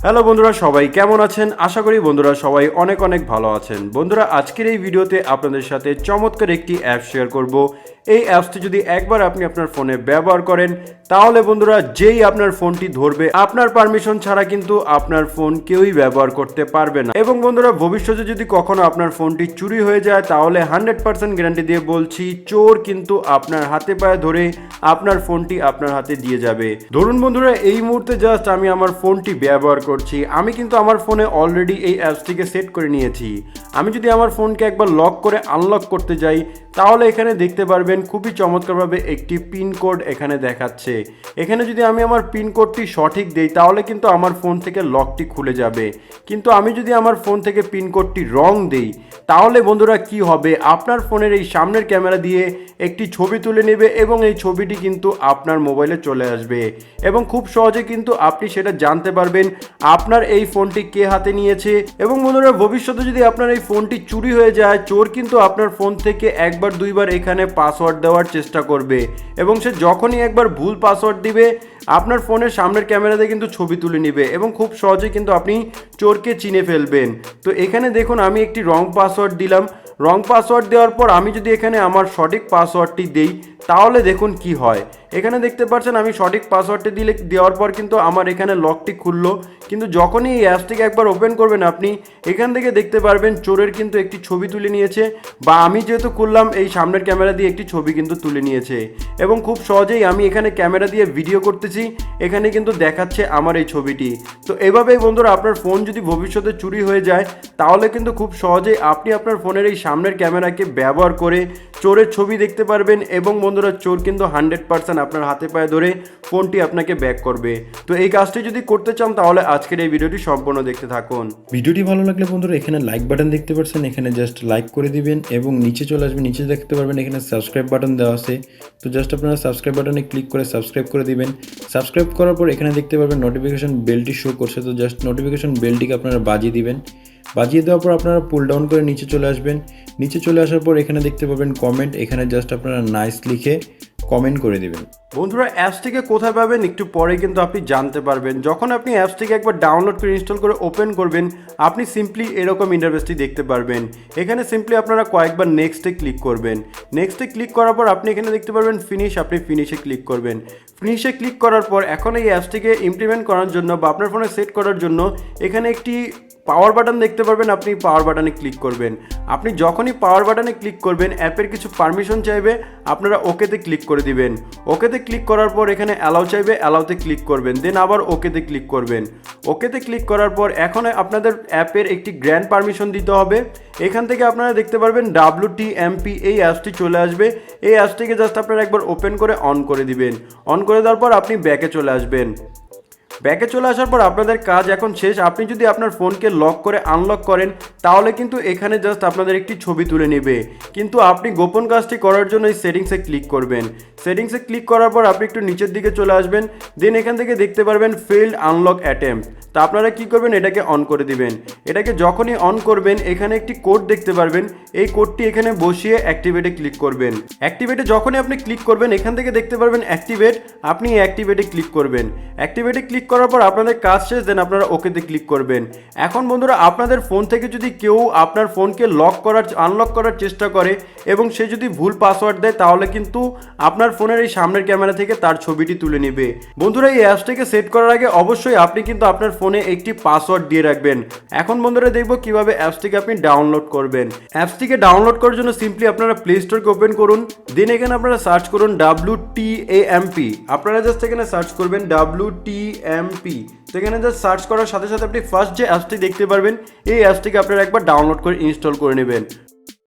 Hello বন্ধুরা, সবাই কেমন আছেন? আশা করি বন্ধুরা সবাই অনেক অনেক ভালো আছেন। বন্ধুরা, আজকের এই ভিডিওতে আপনাদের সাথে চমৎকার একটি অ্যাপ শেয়ার করব। এই অ্যাপসটি যদি একবার আপনি আপনার ফোনে ব্যবহার করেন, তাহলে বন্ধুরা যেই আপনার ফোনটি ধরবে, আপনার পারমিশন ছাড়া কিন্তু আপনার ফোন কেউই ব্যবহার করতে পারবে না। এবং বন্ধুরা, ভবিষ্যতে যদি কখনো আপনার ফোনটি চুরি হয়ে যায়, তাহলে 100% গ্যারান্টি দিয়ে বলছি, চোর কিন্তু আপনার হাতে পায়ে ধরে আপনার ফোনটি আপনার হাতে দিয়ে যাবে। ধরুন বন্ধুরা, এই মুহূর্তে জাস্ট আমি আমার ফোনটি ব্যবহার করছি। আমি কিন্তু আমার ফোনে অলরেডি এই অ্যাপসটিকে সেট করে নিয়েছি। আমি যদি আমার ফোনকে একবার লক করে আনলক করতে যাই, তাহলে এখানে দেখতে পারবেন খুবই চমৎকারভাবে একটি পিন কোড এখানে দেখাচ্ছে। এখানে যদি আমি আমার পিন কোডটি সঠিক দেই, তাহলে কিন্তু আমার ফোন থেকে লকটি খুলে যাবে। কিন্তু আমি যদি আমার ফোন থেকে পিন কোডটি রং দেই, তাহলে বন্ধুরা কি হবে, আপনার ফোনের এই সামনের ক্যামেরা দিয়ে একটি ছবি তুলে নেবে এবং এই ছবিটি কিন্তু আপনার মোবাইলে চলে আসবে এবং খুব সহজে কিন্তু আপনি সেটা জানতে পারবেন আপনার এই ফোনটি কে হাতে নিয়েছে। এবং বন্ধুরা, ভবিষ্যতে যদি আপনার এই ফোনটি চুরি হয়ে যায়, চোর কিন্তু আপনার ফোন থেকে একবার দুইবার এখানে পাসওয়ার্ড দেওয়ার চেষ্টা করবে এবং সে যখনই একবার ভুল পাসওয়ার্ড দিবে, আপনার ফোনের সামনের ক্যামেরাতে কিন্তু ছবি তুলে নেবে এবং খুব সহজে কিন্তু আপনি চোরকে চিনে ফেলবেন। তো এখানে দেখুন, আমি একটি রং পাসওয়ার্ড দিলাম। রং পাসওয়ার্ড দেওয়ার পর আমি যদি এখানে আমার সঠিক পাসওয়ার্ডটি দেই, তাহলে দেখুন কি হয়। এখানে দেখতে পাচ্ছেন আমি সঠিক পাসওয়ার্ডটি দেওয়ার পর কিন্তু আমার এখানে লকটি খুললো। কিন্তু যখনই এই অ্যাপসটিকে একবার ওপেন করবেন, আপনি এখান থেকে দেখতে পারবেন চোরের কিন্তু একটি ছবি তুলে নিয়েছে, বা আমি যেহেতু খুললাম এই সামনের ক্যামেরা দিয়ে একটি ছবি কিন্তু তুলে নিয়েছে। এবং খুব সহজেই আমি এখানে ক্যামেরা দিয়ে ভিডিও করতেছি, এখানে কিন্তু দেখাচ্ছে আমার এই ছবিটি। তো এভাবেই বন্ধুরা, আপনার ফোন যদি ভবিষ্যতে চুরি হয়ে যায়, তাহলে কিন্তু খুব সহজেই আপনি আপনার ফোনের এই সামনের ক্যামেরাকে ব্যবহার করে চোরের ছবি দেখতে পারবেন এবং বন্ধুরা, চোর কিন্তু 100% আপনার হাতে পায়ে ধরে ফোনটি আপনাকে ব্যাক করবে। তো এই কাজটি যদি করতে চান, তাহলে আজকের এই ভিডিওটি সম্পূর্ণ দেখতে থাকুন। ভিডিওটি ভালো লাগলে বন্ধুরা এখানে লাইক বাটন দেখতে পাচ্ছেন, এখানে জাস্ট লাইক করে দিবেন এবং নিচে চলে আসবেন। নিচে দেখতে পারবেন এখানে সাবস্ক্রাইব বাটন দেওয়া আছে। তো জাস্ট আপনারা সাবস্ক্রাইব বাটনে ক্লিক করে সাবস্ক্রাইব করে দিবেন। সাবস্ক্রাইব করার পর এখানে দেখতে পারবেন নোটিফিকেশন বেলটি শো করছে। তো জাস্ট নোটিফিকেশন বেলটিকে আপনারা বাজিয়ে দিবেন। বাজিয়ে দেওয়ার পর আপনারা পুল ডাউন করে নিচে চলে আসবেন। নিচে চলে আসার পর এখানে দেখতে পাবেন কমেন্ট, এখানে জাস্ট আপনারা নাইস লিখে কমেন্ট করে দিবেন। বন্ধুরা, অ্যাপসটিকে কোথায় পাবেন একটু পরে কিন্তু আপনি জানতে পারবেন। যখন আপনি অ্যাপসটিকে একবার ডাউনলোড করে ইনস্টল করে ওপেন করবেন, আপনি সিম্পলি এরকম ইন্টারফেসটি দেখতে পারবেন। এখানে সিম্পলি আপনারা কয়েকবার নেক্সটে ক্লিক করবেন। নেক্সটে ক্লিক করার পর আপনি এখানে দেখতে পারবেন ফিনিশ, আপনি ফিনিশে ক্লিক করবেন। ফিনিশে ক্লিক করার পর এখন এই অ্যাপসটিকে ইমপ্লিমেন্ট করার জন্য বা আপনার ফোনে সেট করার জন্য এখানে একটি পাওয়ার বাটন দেখতে পারবেন, আপনি পাওয়ার বাটনে ক্লিক করবেন। আপনি যখনই পাওয়ার বাটনে ক্লিক করবেন, অ্যাপের কিছু পারমিশন চাইবে, আপনারা ওকেতে ক্লিক করে দিবেন। ওকেতে ক্লিক করার পর এখানে অ্যালাউ চাইবে, অ্যালাউতে ক্লিক করবেন, দেন আবার ওকেতে ক্লিক করবেন। ওকেতে ক্লিক করার পর এখন আপনাদের অ্যাপের একটি গ্র্যান্ড পারমিশন দিতে হবে। এখান থেকে আপনারা দেখতে পারবেন WTMP এই অ্যাপসটি চলে আসবে। এই অ্যাপসটিকে জাস্ট আপনারা একবার ওপেন করে অন করে দিবেন। অন করে দেওয়ার পর আপনি ব্যাকে চলে আসবেন। ব্যাকে চলে আসার পর আপনাদের কাজ এখন শেষ। আপনি যদি আপনার ফোনকে লক করে আনলক করেন, তাহলে কিন্তু এখানে জাস্ট আপনাদের একটি ছবি তুলে নেবে। কিন্তু আপনি গোপন কাজটি করার জন্য এই সেটিংসে ক্লিক করবেন। সেটিংসে ক্লিক করার পর আপনি একটু নিচের দিকে চলে আসবেন, দেন এখান থেকে দেখতে পারবেন ফেইল্ড আনলক অ্যাটেম্প্ট। তা আপনারা কি করবেন, এটাকে অন করে দিবেন। এটাকে যখনই অন করবেন, এখানে একটি কোড দেখতে পারবেন। এই কোডটি এখানে বসিয়ে অ্যাক্টিভেটে ক্লিক করবেন। অ্যাক্টিভেটে যখনই আপনি ক্লিক করবেন, এখান থেকে দেখতে পারবেন অ্যাক্টিভেট, আপনি অ্যাক্টিভেটে ক্লিক করবেন। অ্যাক্টিভেটে ক্লিক করার পর আপনাদের কাজ শেষ, দেন আপনারা ওকেতে ক্লিক করবেন। এখন বন্ধুরা, আপনাদের ফোন থেকে যদি কেউ আপনার ফোনকে আনলক করার চেষ্টা করে এবং সে যদি ভুল পাসওয়ার্ড দেয়, তাহলে কিন্তু আপনার ফোনের এই সামনের ক্যামেরা থেকে তার ছবিটি তুলে নেবে। বন্ধুরা, এই অ্যাপসটিকে সেট করার আগে অবশ্যই আপনি কিন্তু আপনার ফোনে একটি পাসওয়ার্ড দিয়ে রাখবেন। এখন বন্ধুরা দেখবো কিভাবে অ্যাপসটিকে আপনি ডাউনলোড করবেন। অ্যাপসটিকে ডাউনলোড করার জন্য সিম্পলি আপনারা প্লে স্টোরকে ওপেন করুন, দেন এখানে আপনারা সার্চ করুন WTAMP। আপনারা জাস্ট এখানে সার্চ করবেন WTMP। তো এখানে জাস্ট সার্চ করার সাথে সাথে আপনি ফার্স্ট যে অ্যাপসটি দেখতে পারবেন, এই অ্যাপসটিকে আপনারা একবার ডাউনলোড করে ইনস্টল করে নেবেন।